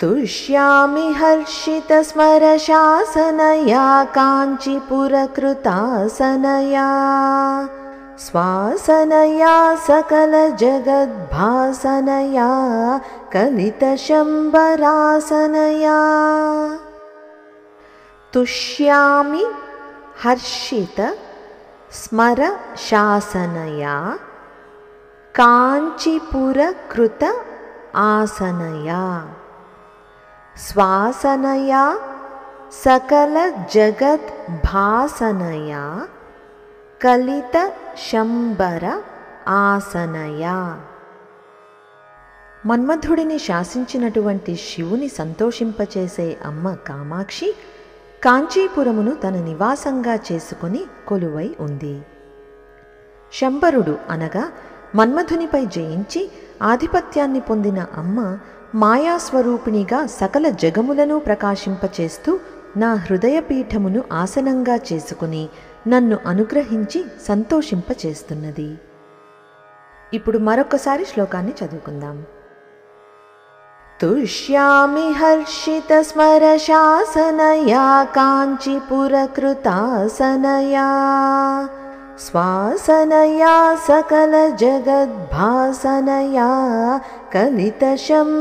तुष्यामि हर्षितस्मरशासनया काञ्चीपुरकृतासनया स्वासनया सकलजगद्भासनया कलितशम्बरासनया। तुष्यामि हर्षित स्मरशासनया काञ्चीपुरकृत आसनया स्वासनया सकलजगद्भासनया కలితశంబర ఆసనయ। మన్మధుడిని శాసించినటువంటి శివుని సంతోషింపచేసే అమ్మ కామాక్షి కాంచీపురమును తన నివాసంగా చేసుకుని కొలువై ఉంది. శంబరుడు అనగా మన్మధునిపై జయించి ఆధిపత్యాన్ని పొందిన అమ్మ మాయాస్వరూపిణిగా సకల జగములను ప్రకాశింపచేస్తూ నా హృదయపీఠమును ఆసనంగా చేసుకుని నన్ను అనుగ్రహించి సంతోషింపచేస్తున్నది. ఇప్పుడు మరొకసారి శ్లోకాన్ని చదువుకుందాం. तुष्यामि हर्षितस्मरशासनया काञ्चीपुरकृतासनया स्वासनया सकलजगद्भासनया कलितशम्बरासनया।